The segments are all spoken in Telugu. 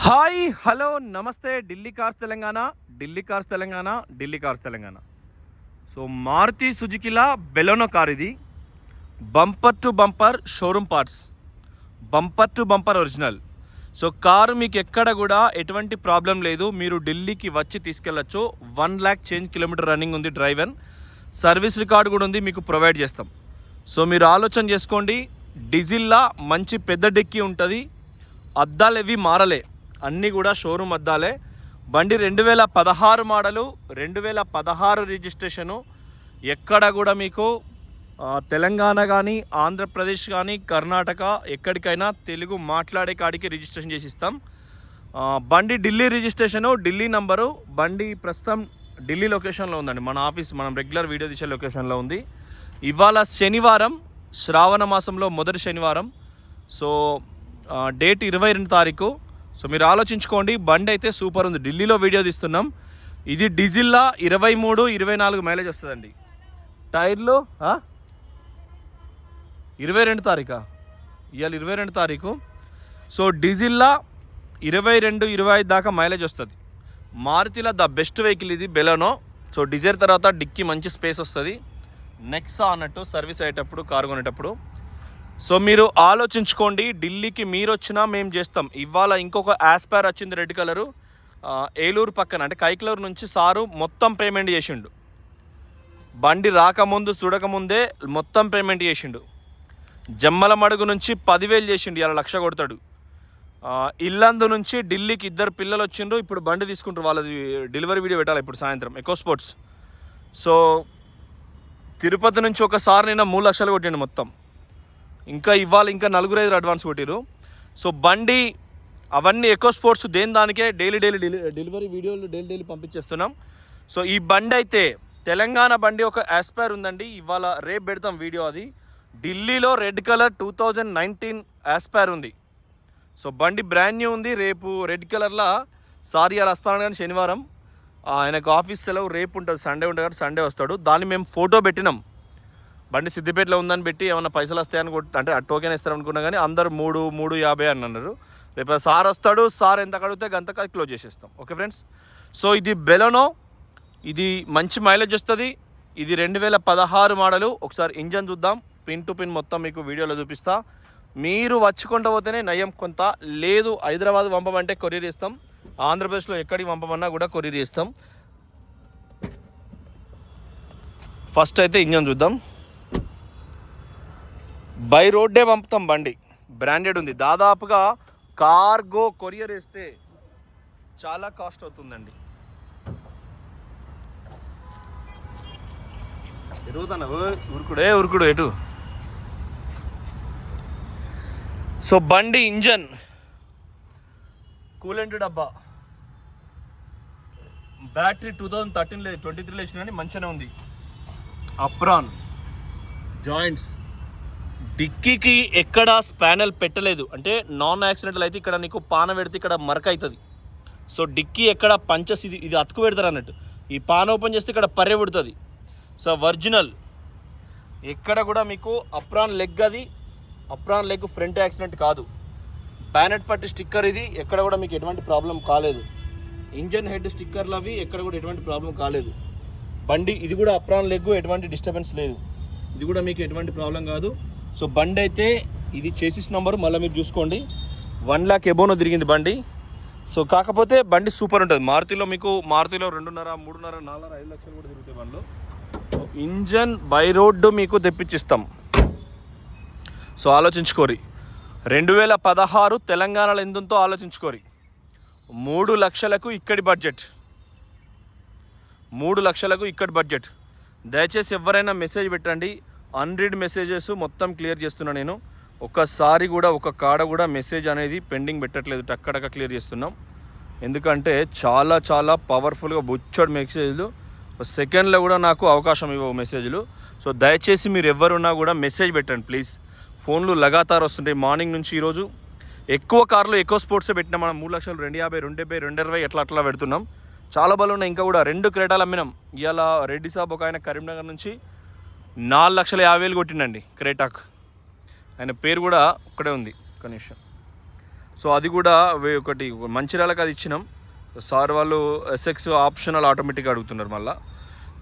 హాయ్ హలో నమస్తే Delhi cars Telangana Delhi cars Telangana Delhi cars Telangana. So Maruti సుజుకిలా బెలెనో కార్ ఇది. Bumper to bumper showroom parts, bumper to bumper original. So car మీకు ఎక్కడ కూడా ఎటువంటి ప్రాబ్లం లేదు. మీరు ఢిల్లీకి వచ్చి తీసుకెళ్ళచ్చు. 1,00,000 చేంజ్ కిలోమీటర్ రన్నింగ్ ఉంది. డ్రైవ్ అండ్ సర్వీస్ రికార్డు కూడా ఉంది, మీకు ప్రొవైడ్ చేస్తాం. సో మీరు ఆలోచన చేసుకోండి. డీజిల్లా మంచి పెద్ద డిక్కీ ఉంటుంది. అద్దాలు ఇవి మారలే, అన్నీ కూడా షోరూమ్ అద్దాలే. బండి 2016 మోడలు, 2016 రిజిస్ట్రేషను. ఎక్కడ కూడా మీకు తెలంగాణ కానీ ఆంధ్రప్రదేశ్ కానీ కర్ణాటక ఎక్కడికైనా తెలుగు మాట్లాడే కాడికి రిజిస్ట్రేషన్ చేసి ఇస్తాం. బండి ఢిల్లీ రిజిస్ట్రేషను, ఢిల్లీ నంబరు. బండి ప్రస్తుతం ఢిల్లీ లొకేషన్లో ఉందండి. మన ఆఫీస్ మనం రెగ్యులర్ వీడియో తీసే లొకేషన్లో ఉంది. ఇవాళ శనివారం, శ్రావణ మాసంలో మొదటి శనివారం. సో డేట్ 22 తారీఖు. సో మీరు ఆలోచించుకోండి. బండి అయితే సూపర్ ఉంది. ఢిల్లీలో వీడియో తీస్తున్నాం. ఇది డీజిల్లా 23-24 మైలేజ్ వస్తుందండి. టైర్లు 22 తారీఖా, ఇవాళ 22 తారీఖు. సో డీజిల్లా 22-25 దాకా మైలేజ్ వస్తుంది. మారుతిలో ద బెస్ట్ వెహికల్ ఇది బెలెనో. సో డిజైర్ తర్వాత డిక్కీ మంచి స్పేస్ వస్తుంది. నెక్సా అన్నట్టు సర్వీస్ అయ్యేటప్పుడు, కారు కొనేటప్పుడు. సో మీరు ఆలోచించుకోండి. ఢిల్లీకి మీరు వచ్చినా మేము చేస్తాం. ఇవాళ ఇంకొక యాస్పైర్ వచ్చింది రెడ్ కలరు. ఏలూరు పక్కన అంటే కైక్లూరు నుంచి సారు మొత్తం పేమెంట్ చేసిండు. బండి రాకముందు చూడకముందే మొత్తం పేమెంట్ చేసిండు. జమ్మల మడుగు నుంచి 10,000 చేసిండు. ఇలా 1,00,000 కొడతాడు. ఇల్లందు నుంచి ఢిల్లీకి 2 పిల్లలు వచ్చిండ్రు. ఇప్పుడు బండి తీసుకుంటారు. వాళ్ళది డెలివరీ వీడియో పెట్టాలి ఇప్పుడు సాయంత్రం. Echo sports. సో తిరుపతి నుంచి ఒకసారి నిన్న 3,00,000 కొట్టిండు మొత్తం. ఇంకా ఇవాళ ఇంకా 4-5 అడ్వాన్స్ కొట్టిరు. సో బండి అవన్నీ ఎకో స్పోర్ట్స్ దేని దానికే డైలీ డెలివరీ వీడియోలు డైలీ పంపించేస్తున్నాం. సో ఈ బండి అయితే తెలంగాణ బండి ఒక యాస్పైర్ ఉందండి. ఇవాళ రేపు పెడతాం వీడియో. అది ఢిల్లీలో రెడ్ కలర్ 2019 యాస్పైర్ ఉంది. సో బండి బ్రాండ్ న్యూ ఉంది. రేపు రెడ్ కలర్లో సారీ అలా వస్తాను కానీ శనివారం ఆయనకు ఆఫీస్ సెలవు. రేపు ఉంటుంది, సండే ఉంటుంది కాబట్టి సండే వస్తాడు. దాన్ని మేము ఫోటో పెట్టినాం. బండి సిద్దిపేటలో ఉందని పెట్టి ఏమన్నా పైసలు వస్తాయని అంటే టోకెన్ ఇస్తారు అనుకున్నా కానీ అందరు 350 అని అన్నారు. రేపు సార్ వస్తాడు. సార్ ఎంత అడిగితే గంతకు క్లోజ్ చేసేస్తాం. Okay friends. సో ఇది బెలెనో. ఇది మంచి మైలేజ్ వస్తుంది. ఇది 2016 మోడలు. ఒకసారి ఇంజన్ చూద్దాం. పిన్ టు పిన్ మొత్తం మీకు వీడియోలో చూపిస్తా. మీరు వచ్చుకుంటూ పోతేనే నయం. కొంత లేదు హైదరాబాద్ పంపమంటే కొరియర్ ఇస్తాం. ఆంధ్రప్రదేశ్లో ఎక్కడికి పంపమన్నా కూడా కొరియర్ ఇస్తాం. ఫస్ట్ అయితే ఇంజన్ చూద్దాం. బై రోడ్డే పంపుతాం. బండి బ్రాండెడ్ ఉంది. దాదాపుగా కార్గో కొరియర్ వేస్తే చాలా కాస్ట్ అవుతుందండి. ఎరుగుతాను ఉరుకుడు ఎటు. సో బండి ఇంజన్ కూలెంట్ డబ్బా. బ్యాటరీ 2013 లేదు 23 వేసిన కానీ మంచిగానే ఉంది. Apron joints. డిక్కీకి ఎక్కడ స్పానల్ పెట్టలేదు. అంటే నాన్ యాక్సిడెంటల్ అయితే ఇక్కడ నీకు పాన పెడితే ఇక్కడ మరక అవుతుంది. సో డిక్కీ ఎక్కడ పంచస్ ఇది అతుకు పెడతారు అన్నట్టు. ఈ పాన ఓపెన్ చేస్తే ఇక్కడ పర్రె పెడుతుంది. So original. ఎక్కడ కూడా మీకు అప్రాన్ లెగ్, అది అప్రాన్ లెగ్ ఫ్రంట్ యాక్సిడెంట్ కాదు. బ్యానెట్ పట్టి స్టిక్కర్ ఇది. ఎక్కడ కూడా మీకు ఎటువంటి ప్రాబ్లం కాలేదు. ఇంజన్ హెడ్ స్టిక్కర్లు అవి ఎక్కడ కూడా ఎటువంటి ప్రాబ్లం కాలేదు. బండి ఇది కూడా అప్రాన్ లెగ్, ఎటువంటి డిస్టర్బెన్స్ లేదు. ఇది కూడా మీకు ఎటువంటి ప్రాబ్లం కాదు. సో బండి అయితే ఇది చేసిస్ నెంబరు మళ్ళీ మీరు చూసుకోండి. 1,00,000 ఎబోనో తిరిగింది బండి. సో కాకపోతే బండి సూపర్ ఉంటుంది. మారుతిలో 2.5, 3.5, 4, 5 లక్షలు కూడా తిరుగుతాయి బండ్లు. సో ఇంజన్ బై రోడ్డు మీకు తెప్పించిస్తాం. సో ఆలోచించుకోరి. 2016 తెలంగాణలో ఎందుంతో ఆలోచించుకోరి. 3 లక్షలకు ఇక్కడి బడ్జెట్. 3 లక్షలకు ఇక్కడి బడ్జెట్. దయచేసి ఎవరైనా మెసేజ్ పెట్టండి. 100 మెసేజెస్ మొత్తం క్లియర్ చేస్తున్నా నేను. ఒక్కసారి కూడా ఒక కాడ కూడా మెసేజ్ అనేది పెండింగ్ పెట్టట్లేదు. టక్కడక్క క్లియర్ చేస్తున్నాం. ఎందుకంటే చాలా చాలా పవర్ఫుల్గా బుచ్చడు మెసేజ్లు. సెకండ్లో కూడా నాకు అవకాశం ఇవ్వవు మెసేజ్లు. సో దయచేసి మీరు ఎవరున్నా కూడా మెసేజ్ పెట్టండి ప్లీజ్. ఫోన్లు లగాతారు వస్తుంటాయి మార్నింగ్ నుంచి. ఈరోజు ఎక్కువ కార్లు ఎకో స్పోర్ట్సే పెట్టినాం మనం. 3,00,000, 250, 270, 220 ఎట్లా పెడుతున్నాం. చాలా బలు ఉన్నాయి. ఇంకా కూడా 2 క్రేటాలు అమ్మినాం. ఇవాళ రెడ్డి సాబ్ ఒక ఆయన కరీంనగర్ నుంచి 4,50,000 కొట్టిండండి క్రేటాక్. ఆయన పేరు కూడా ఒక్కడే ఉంది. ఒక నిమిషం. సో అది కూడా ఒకటి మంచిర్యాలకు అది ఇచ్చినాం. సార్ వాళ్ళు ఎస్ఎక్స్ ఆప్షనల్ ఆటోమేటిక్గా అడుగుతున్నారు. మళ్ళీ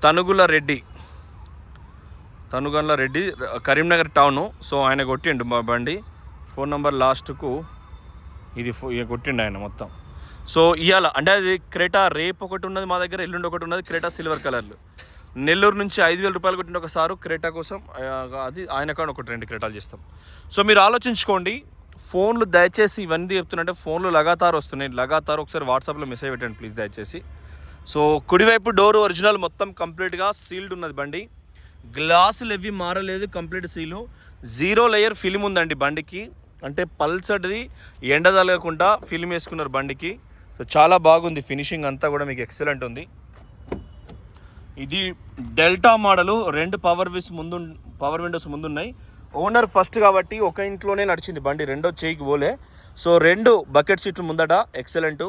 తనుగుల రెడ్డి కరీంనగర్ టౌను. సో ఆయన కొట్టిండు మా బండి ఫోన్ నెంబర్ లాస్ట్కు ఇది కొట్టిండు ఆయన మొత్తం. సో ఇవాళ అంటే అది క్రెటా రేపు ఒకటి ఉన్నది మా దగ్గర, ఎల్లుండి ఒకటి ఉన్నది క్రెటా సిల్వర్ కలర్లు. నెల్లూరు నుంచి 5,000 రూపాయలు కొట్టిన ఒకసారి క్రెటా కోసం, అది ఆయన కాడ ఒకటి 2 క్రెటాలు చేస్తాం. సో మీరు ఆలోచించుకోండి. ఫోన్లు దయచేసి ఇవన్నీ చెప్తున్నట్టే ఫోన్లు లగాతారు వస్తున్నాయి. ఒకసారి వాట్సాప్లో మెసేజ్ పెట్టండి ప్లీజ్ దయచేసి. సో కుడివైపు డోర్ ఒరిజినల్ మొత్తం కంప్లీట్గా సీల్డ్ ఉన్నది బండి. గ్లాసులు ఎవి మారలేదు, కంప్లీట్ సీలు. 0 లేయర్ ఫిలిం ఉందండి బండికి. అంటే పల్సర్ది ఎండ తగలకుండా ఫిలిం వేసుకున్నారు బండికి. సో చాలా బాగుంది, ఫినిషింగ్ అంతా కూడా మీకు ఎక్సలెంట్ ఉంది. ఇది డెల్టా మోడలు, 2 పవర్ విండోస్ ముందున్నాయి. ఓనర్ ఫస్ట్ కాబట్టి ఒక ఇంట్లోనే నడిచింది బండి, రెండో చేయికి పోలే. సో 2 బకెట్ సీట్లు ముందట, ఎక్సలెంట్.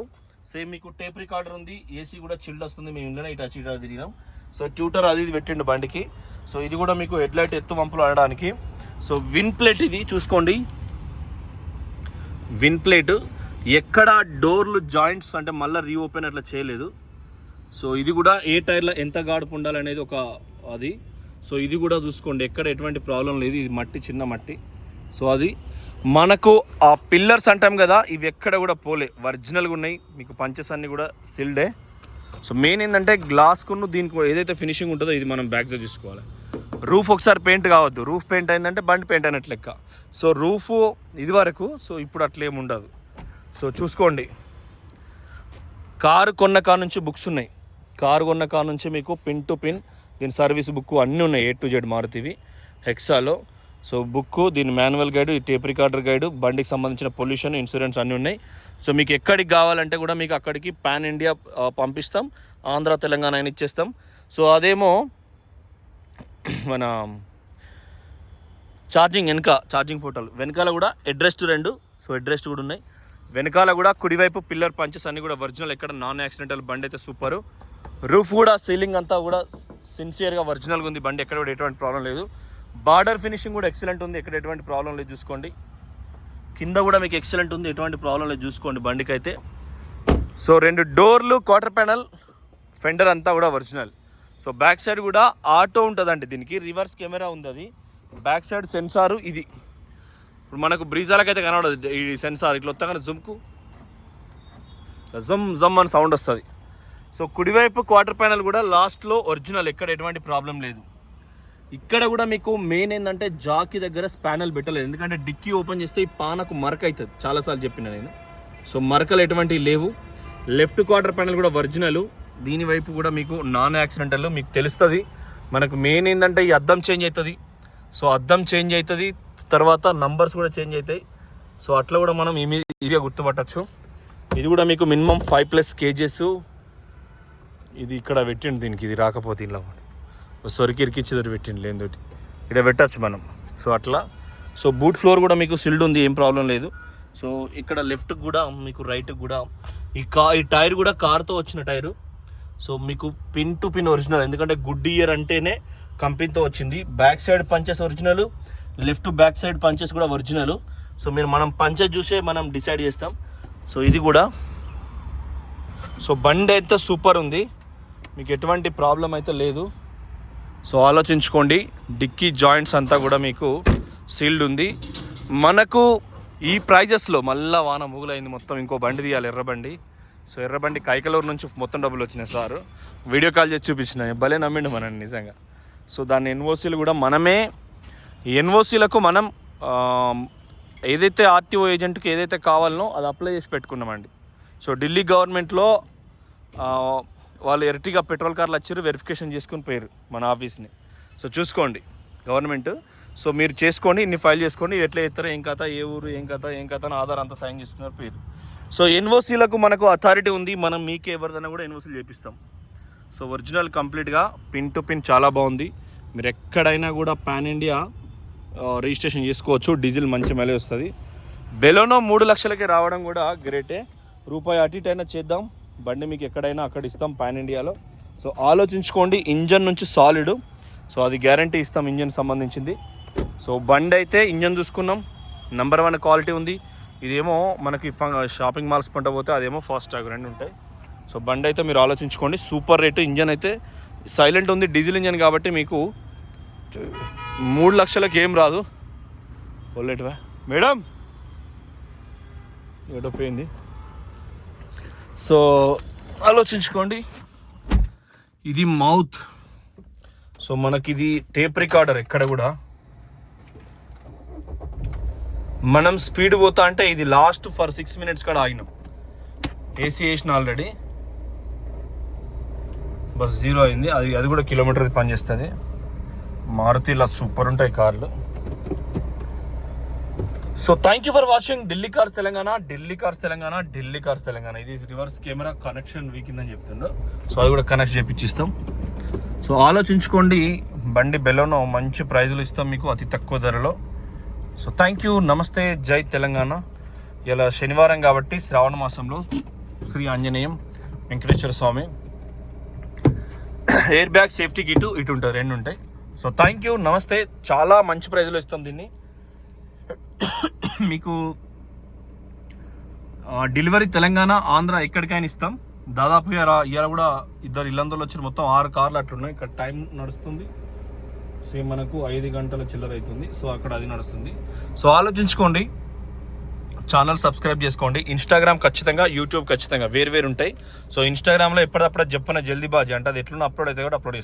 సేమ్ మీకు టేప్ రికార్డర్ ఉంది, ఏసీ కూడా చిల్డ్ వస్తుంది. మేము ఇందులో ఇటు అటు తిరిగినాం. సో ట్యూటర్ అది ఇది పెట్టిండు బండికి. సో ఇది కూడా మీకు హెడ్లైట్ ఎత్తు వంపులు ఆడడానికి. సో విన్ ప్లేట్ ఇది చూసుకోండి, విన్ ప్లేట్ ఎక్కడ డోర్లు జాయింట్స్ అంటే మళ్ళీ రీఓపెన్ అట్లా చేయలేదు. సో ఇది కూడా ఏ టైర్లో ఎంత గాడుపు ఉండాలనేది ఒక అది. సో ఇది కూడా చూసుకోండి, ఎక్కడ ఎటువంటి ప్రాబ్లం లేదు. ఇది మట్టి, చిన్న మట్టి. సో అది మనకు ఆ పిల్లర్స్ అంటాం కదా, ఇవి ఎక్కడ కూడా పోలే, ఒరిజినల్గా ఉన్నాయి. మీకు పంచెస్ అన్నీ కూడా సిల్డే. సో మెయిన్ ఏంటంటే గ్లాస్కును దీనికి ఏదైతే ఫినిషింగ్ ఉంటుందో ఇది మనం బ్యాక్ సైడ్ చూసుకోవాలి. రూఫ్ ఒకసారి పెయింట్ కావద్దు, రూఫ్ పెయింట్ అయిందంటే బండి పెయింట్ అయినట్లు లెక్క. సో రూఫ్ ఇది వరకు, సో ఇప్పుడు అట్లేం ఉండదు. సో చూసుకోండి, కారు కొన్న కాడ నుంచి బుక్స్ ఉన్నాయి. కారు కొన్న కాడ నుంచి మీకు పిన్ టు పిన్ దీని సర్వీస్ బుక్ అన్నీ ఉన్నాయి, A to Z మారుతివి హెక్సాలో. సో బుక్, దీని మాన్యువల్ గైడ్, ఈ టేప్ రికార్డర్ గైడ్, బండికి సంబంధించిన పొల్యూషన్, ఇన్సూరెన్స్ అన్నీ ఉన్నాయి. సో మీకు ఎక్కడికి కావాలంటే కూడా మీకు అక్కడికి పాన్ ఇండియా పంపిస్తాం, ఆంధ్ర తెలంగాణ అయినా ఇచ్చేస్తాం. సో అదేమో మన ఛార్జింగ్ పోర్టల్ వెనకాల కూడా అడ్రెస్ట్ 2. సో అడ్రెస్ట్ కూడా ఉన్నాయి. వెనకాల కూడా కుడివైపు పిల్లర్ పంచెస్ అన్నీ కూడా ఒరిజినల్, ఎక్కడ నాన్ యాక్సిడెంటల్. బండి అయితే సూపరు. రూఫ్ కూడా, సీలింగ్ అంతా కూడా సిన్సియర్గా ఒరిజినల్గా ఉంది బండి, ఎక్కడ కూడా ఎటువంటి ప్రాబ్లం లేదు. బార్డర్ ఫినిషింగ్ కూడా ఎక్సలెంట్ ఉంది, ఎక్కడ ఎటువంటి ప్రాబ్లం లేదు చూసుకోండి. కింద కూడా మీకు ఎక్సలెంట్ ఉంది, ఎటువంటి ప్రాబ్లం లేదు చూసుకోండి బండికి అయితే. సో 2 డోర్లు, క్వార్టర్ ప్యానల్, ఫెండర్ అంతా కూడా ఒరిజినల్. సో బ్యాక్ సైడ్ కూడా ఆటో ఉంటుందండి, దీనికి రివర్స్ కెమెరా ఉంది. అది బ్యాక్ సైడ్ సెన్సారు. ఇది ఇప్పుడు మనకు బ్రీజాలకైతే కనబడదు ఈ సెన్సార్, ఇట్లా వస్తాగానే జమ్ అని సౌండ్ వస్తుంది. సో కుడివైపు క్వార్టర్ ప్యానల్ కూడా లాస్ట్లో ఒరిజినల్, ఎక్కడ ఎటువంటి ప్రాబ్లం లేదు. ఇక్కడ కూడా మీకు మెయిన్ ఏంటంటే జాకీ దగ్గర స్పానల్ పెట్టలేదు, ఎందుకంటే డిక్కీ ఓపెన్ చేస్తే ఈ పానకు మరక అవుతుంది, చాలాసార్లు చెప్పిన నేను. సో మరకలు ఎటువంటివి లేవు. లెఫ్ట్ క్వార్టర్ ప్యానల్ కూడా ఒరిజినల్. దీని వైపు కూడా మీకు నాన్ యాక్సిడెంటల్, మీకు తెలుస్తుంది. మనకు మెయిన్ ఏంటంటే ఈ అద్దం చేంజ్ అవుతుంది. సో అద్దం చేంజ్ అవుతుంది, తర్వాత నంబర్స్ కూడా చేంజ్ అవుతాయి. సో అట్లా కూడా మనం ఈజీగా గుర్తుపట్టచ్చు. ఇది కూడా మీకు మినిమం 5+ kgs. ఇది ఇక్కడ పెట్టిండు దీనికి, ఇది రాకపోతే ఇలా సొరికి ఇరికిచ్చి పెట్టిండు లేనితోటి ఇక్కడ పెట్టచ్చు మనం. సో అట్లా. సో బూట్ ఫ్లోర్ కూడా మీకు సిల్డ్ ఉంది, ఏం ప్రాబ్లం లేదు. సో ఇక్కడ లెఫ్ట్కి కూడా మీకు రైట్కి కూడా ఈ టైర్ కూడా కార్తో వచ్చిన టైరు. సో మీకు పిన్ టు పిన్ ఒరిజినల్, ఎందుకంటే గుడ్ ఇయర్ అంటేనే కంపెనీతో వచ్చింది. Back side punches original, left back side punches కూడా ఒరిజినల్. సో మనం పంచెస్ చూసే మనం డిసైడ్ చేస్తాం. సో ఇది కూడా. సో బండి అయితే సూపర్ ఉంది, మీకు ఎటువంటి ప్రాబ్లం అయితే లేదు. సో ఆలోచించుకోండి. డిక్కీ జాయింట్స్ అంతా కూడా మీకు సీల్డ్ ఉంది. మనకు ఈ ప్రైజెస్లో మళ్ళీ వాన మూగులైంది మొత్తం. ఇంకో బండి తీయాలి, ఎర్రబండి. సో ఎర్రబండి కైకలూరు నుంచి మొత్తం డబ్బులు వచ్చినాయి సార్, వీడియో కాల్ చేసి చూపించినాయి, భలే నమ్మిండు మనని నిజంగా. సో దాని ఎన్ఓసీలు కూడా మనమే, ఎన్ఓసీలకు మనం ఏదైతే ఆర్టీఓ ఏజెంట్కి ఏదైతే కావాలనో అది అప్లై చేసి పెట్టుకున్నామండి. సో ఢిల్లీ గవర్నమెంట్లో వాళ్ళు ఎర్టిగా పెట్రోల్ కార్లు వచ్చారు, వెరిఫికేషన్ చేసుకుని పోయారు మన ఆఫీస్ని. సో చూసుకోండి గవర్నమెంట్. సో మీరు చేసుకోండి, ఇన్ని ఫైల్ చేసుకోండి, ఎట్లా చేస్తారో ఏం కథ, ఏ ఊరు ఏం కథ అని ఆధార్ అంతా సైన్ చేసుకున్నారు పేరు. సో ఎన్ఓసీలకు మనకు అథారిటీ ఉంది, మనం మీకు ఎవరిదైనా కూడా ఎన్ఓసీలు చేపిస్తాం. సో ఒరిజినల్ కంప్లీట్గా పిన్ టు పిన్ చాలా బాగుంది. మీరు ఎక్కడైనా కూడా పాన్ ఇండియా రిజిస్ట్రేషన్ చేసుకోవచ్చు, డీజిల్ మంచి మైలేజ్ వస్తుంది. బెలోనో 3 లక్షలకి రావడం కూడా గ్రేటే. రూపాయి అటు ఇటు అయినా చేద్దాం, బండి మీకు ఎక్కడైనా అక్కడ ఇస్తాం పాన్ ఇండియాలో. సో ఆలోచించుకోండి, ఇంజన్ నుంచి సాలిడ్. సో అది గ్యారంటీ ఇస్తాం ఇంజన్ సంబంధించింది. సో బండి అయితే ఇంజన్ చూసుకున్నాం, నెంబర్ 1 క్వాలిటీ ఉంది. ఇదేమో మనకి షాపింగ్ మాల్స్ పంట పోతే అదేమో ఫాస్ట్ ట్రాక్, రెండు ఉంటాయి. సో బండి అయితే మీరు ఆలోచించుకోండి. Super rate. ఇంజన్ అయితే సైలెంట్ ఉంది, డీజిల్ ఇంజన్ కాబట్టి మీకు 3 లక్షలకి ఏం రాదు. పోలేటివా మేడం, ఏడోపోయింది. సో ఆలోచించుకోండి. ఇది మౌత్. సో మనకి ఇది టేప్ రికార్డర్. ఎక్కడ కూడా మనం స్పీడ్ పోతా అంటే ఇది లాస్ట్ ఫర్ 6 minutes కూడా ఆగినాం. ఏసీ వేసిన ఆల్రెడీ, బస్ 0 అయింది. అది కూడా కిలోమీటర్ పనిచేస్తుంది. మారుతిలా సూపర్ ఉంటాయి కార్లు. So thank you for watching Delhi cars Telangana. Delhi cars Telangana, Delhi cars Telangana. ఇది రివర్స్ కెమెరా కనెక్షన్ వీక్ ఉందని చెప్తుండ్రు. సో అది కూడా కనెక్ట్ చేయించిస్తాం. సో ఆలోచించుకోండి. బండి బెలోనో మంచి ప్రైజులు ఇస్తాం మీకు అతి తక్కువ ధరలో. So thank you. నమస్తే, జై తెలంగాణ. ఇలా శనివారం కాబట్టి శ్రావణ మాసంలో శ్రీ ఆంజనేయం వెంకటేశ్వర స్వామి. ఎయిర్ బ్యాగ్, సేఫ్టీ కిట్ ఇటు ఉంటుంది, 2 ఉంటాయి. సో థ్యాంక్ యూ, నమస్తే. చాలా మంచి ప్రైజ్లో ఇస్తాం దీన్ని మీకు. డెలివరీ తెలంగాణ, ఆంధ్ర ఎక్కడికైనా ఇస్తాం. దాదాపు ఇవాళ కూడా 2 ఇల్లందరూ వచ్చి మొత్తం 6 కార్లు అట్లున్నాయి. ఇక్కడ టైం నడుస్తుంది సేమ్ మనకు 5 గంటల చిల్లర అవుతుంది. సో అక్కడ అది నడుస్తుంది. సో ఆలోచించుకోండి. ఛానల్ సబ్స్క్రైబ్ చేసుకోండి. ఇన్స్టాగ్రామ్ ఖచ్చితంగా, యూట్యూబ్ ఖచ్చితంగా వేరు ఉంటాయి. సో ఇన్స్టాగ్రామ్లో ఎప్పటికప్పుడు చెప్పిన జల్దీబాజీ అంటే అది ఎట్లున్నా అప్లోడ్ అయితే కూడా అప్లోడ్ చేస్తాం.